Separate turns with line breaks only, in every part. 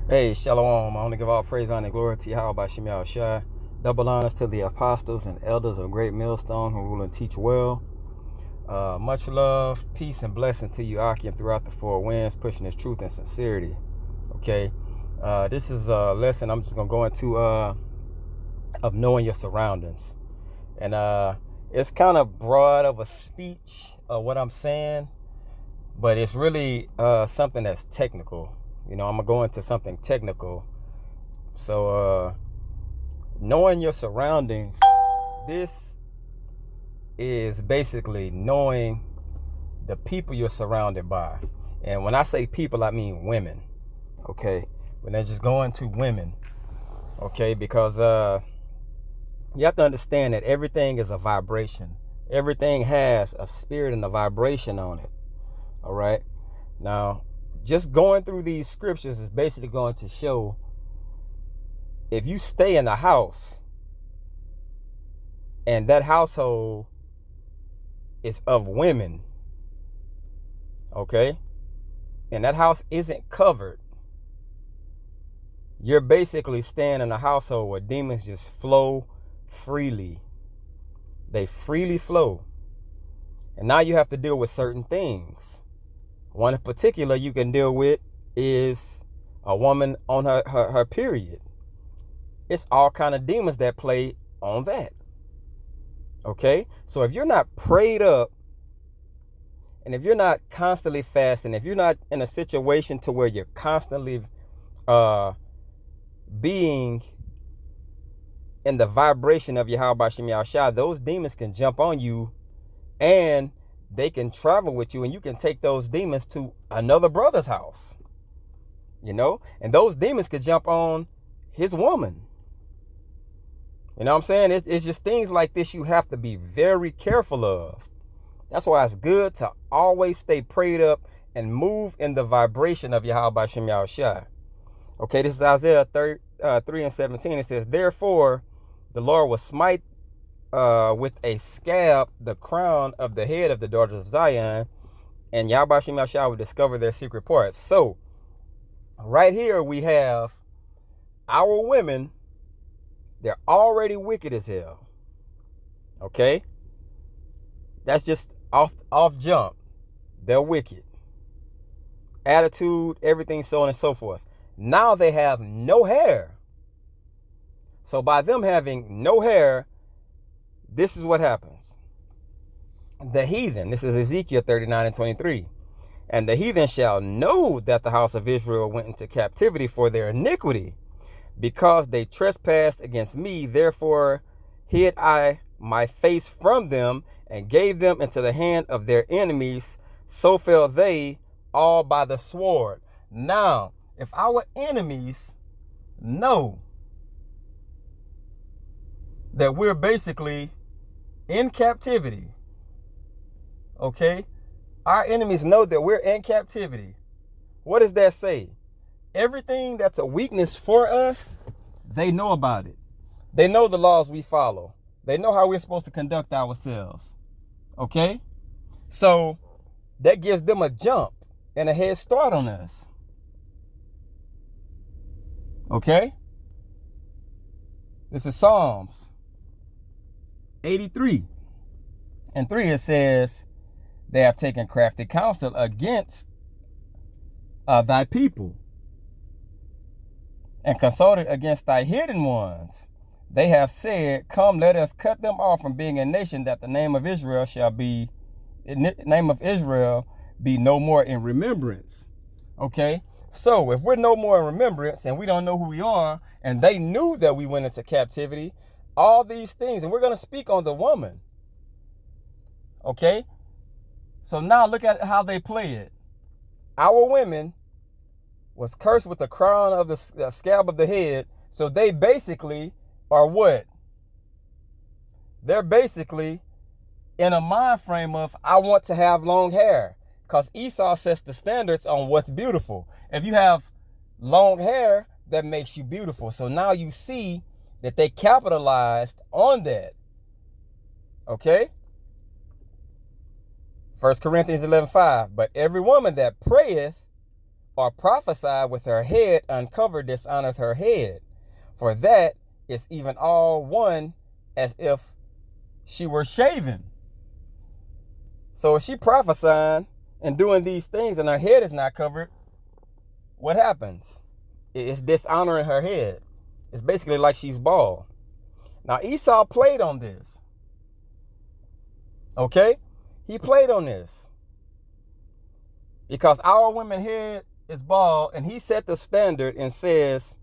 Hey, Shalom. I want to give all praise, honor, and glory to Yahweh Shem Shai. Double honors to the apostles and elders of Great Millstone who rule and teach well. Much love, peace, and blessing to you, Akim, throughout the four winds, pushing this truth and sincerity. Okay. This is a lesson I'm just going to go into of knowing your surroundings. And it's kind of broad of a speech of what I'm saying, but it's really something that's technical. I'm going to go into something technical. So, knowing your surroundings, this is basically knowing the people you're surrounded by. And when I say people, I mean women. Okay. When they're just going to women. Okay. Because you have to understand that everything is a vibration. Everything has a spirit and a vibration on it. All right. Now, just going through these scriptures is basically going to show if you stay in a house and that household is of women, okay, and that house isn't covered, you're basically staying in a household where demons just flow freely. They freely flow. And now you have to deal with certain things. One in particular you can deal with is a woman on her period. It's all kind of demons that play on that. Okay? So if you're not prayed up, and if you're not constantly fasting, if you're not in a situation to where you're constantly being in the vibration of Yahweh Shem Shai, those demons can jump on you and they can travel with you, and you can take those demons to another brother's house. And those demons could jump on his woman. You know what I'm saying? It's just things like this you have to be very careful of. That's why it's good to always stay prayed up and move in the vibration of Yahweh Shem Shai. Okay, this is Isaiah 3:17. It says, "Therefore, the Lord will smite with a scab the crown of the head of the daughters of Zion, and Yahweh Shem Shai will discover their secret parts." So, right here we have our women. They're already wicked as hell. Okay? That's just off jump. They're wicked. Attitude, everything, so on and so forth. Now they have no hair. So by them having no hair, this is what happens. The heathen, this is Ezekiel 39:23. "And the heathen shall know that the house of Israel went into captivity for their iniquity, because they trespassed against me. Therefore hid I my face from them and gave them into the hand of their enemies. So fell they all by the sword." Now, if our enemies know that we're basically in captivity, okay? Our enemies know that we're in captivity. What does that say? Everything that's a weakness for us, they know about it. They know the laws we follow. They know how we're supposed to conduct ourselves. Okay? So that gives them a jump and a head start on us. Okay? This is Psalms 83:3. It says, "They have taken crafty counsel against thy people, and consulted against thy hidden ones. They have said, Come, let us cut them off from being a nation, that the name of Israel be no more in remembrance." Okay? So if we're no more in remembrance and we don't know who we are, and they knew that we went into captivity, all these things, and we're going to speak on the woman. Okay? So now look at how they play it. Our women was cursed with the crown of the scab of the head. So they basically are what? They're basically in a mind frame of, I want to have long hair. Because Esau sets the standards on what's beautiful. If you have long hair, that makes you beautiful. So now you see that they capitalized on that. Okay? 1 Corinthians 11:5. "But every woman that prayeth or prophesy with her head uncovered dishonoreth her head. For that is even all one as if she were shaven. So if she prophesying and doing these things and her head is not covered, what happens? It's dishonoring her head. It's basically like she's bald. Now Esau played on this. Okay? He played on this. Because our woman's head is bald, and he set the standard and says,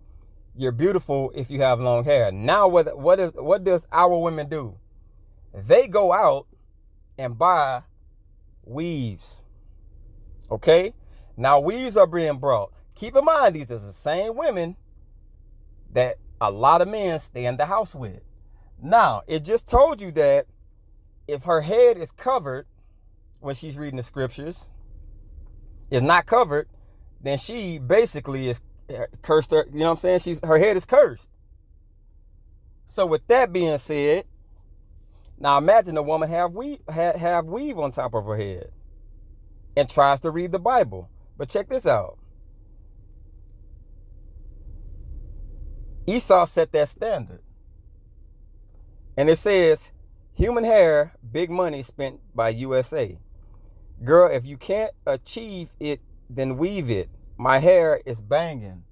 you're beautiful if you have long hair. Now what does our women do? They go out and buy weaves. Okay? Now weaves are being brought. Keep in mind, these are the same women that a lot of men stay in the house with. Now, it just told you that if her head is covered when she's reading the scriptures, is not covered, then she basically is cursed. You know what I'm saying? Her head is cursed. So with that being said, now imagine a woman have weave on top of her head and tries to read the Bible. But check this out. Esau set that standard. And it says, human hair, big money spent by USA. Girl, if you can't achieve it, then weave it. My hair is banging.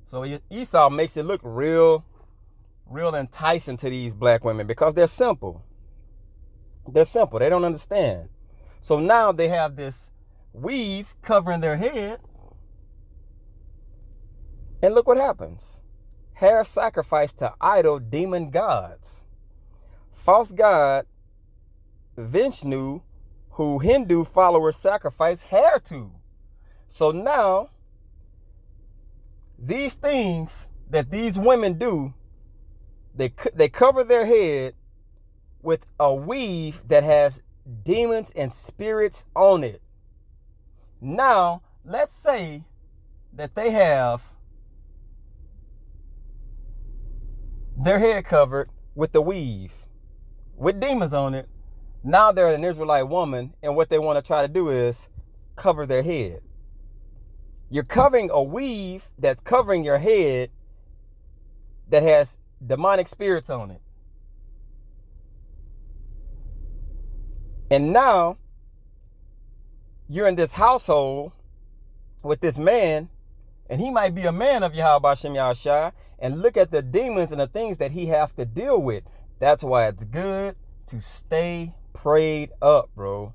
So Esau makes it look real enticing to these black women because they're simple. They're simple. They don't understand. So now they have this weave covering their head. And look what happens. Hair sacrificed to idol demon gods. False god Vishnu, who Hindu followers sacrifice hair to. So now, these things that these women do, they cover their head with a weave that has demons and spirits on it. Now, let's say that they have their head covered with the weave, with demons on it. Now they're an Israelite woman, and what they want to try to do is cover their head. You're covering a weave that's covering your head that has demonic spirits on it. And now you're in this household with this man, and he might be a man of Yahweh Bashem Yahushua, and look at the demons and the things that he has to deal with. That's why it's good to stay prayed up, bro.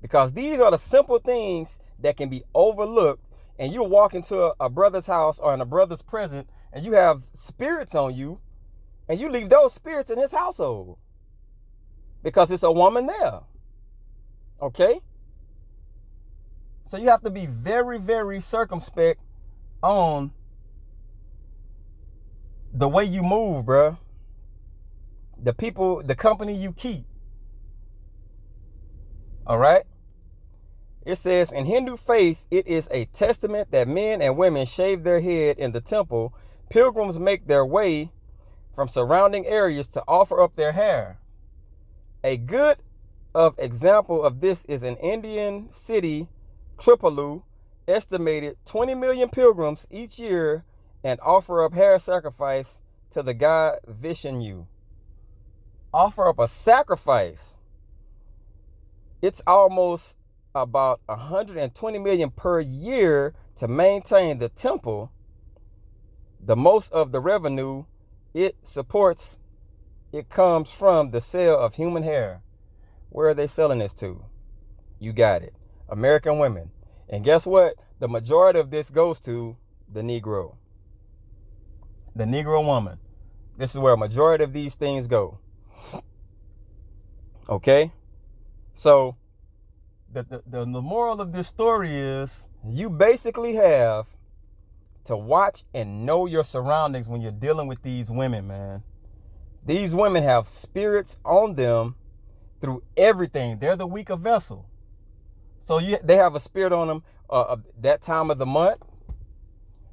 Because these are the simple things that can be overlooked, and you walk into a brother's house or in a brother's presence, and you have spirits on you, and you leave those spirits in his household because it's a woman there. Okay? So you have to be very, very circumspect on the way you move, bruh. The people, the company you keep. All right? It says, in Hindu faith, it is a testament that men and women shave their head in the temple. Pilgrims make their way from surrounding areas to offer up their hair. A good example of this is in Indian city, Tripoli, estimated 20 million pilgrims each year and offer up hair sacrifice to the god Vishnu. Offer up a sacrifice. It's almost about 120 million per year to maintain the temple. The most of the revenue it supports, it comes from the sale of human hair. Where are they selling this to? You got it. American women. And guess what? The majority of this goes to the Negro. The Negro woman. This is where a majority of these things go. Okay? So, the moral of this story is you basically have to watch and know your surroundings when you're dealing with these women, man. These women have spirits on them through everything. They're the weaker vessel. So they have a spirit on them that time of the month.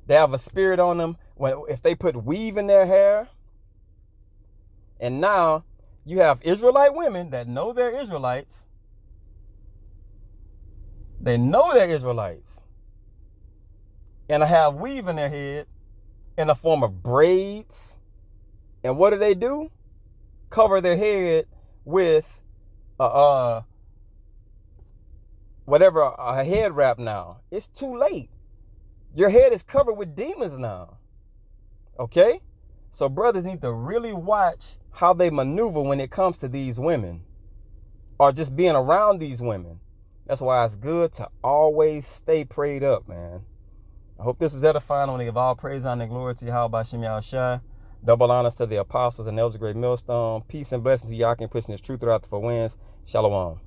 They have a spirit on them if they put weave in their hair. And now you have Israelite women that know they're Israelites. They know they're Israelites. and have weave in their head in the form of braids. And what do? Cover their head with whatever, a head wrap now. It's too late. Your head is covered with demons now. Okay? So brothers need to really watch how they maneuver when it comes to these women, or just being around these women. That's why it's good to always stay prayed up, man. I hope this is edifying. I want to give all praise, honor, and glory to Yahweh Shem Yahushua. Double honors to the apostles and elders of Great Millstone. Peace and blessings to y'all. Pushing this truth throughout the four winds. Shalom.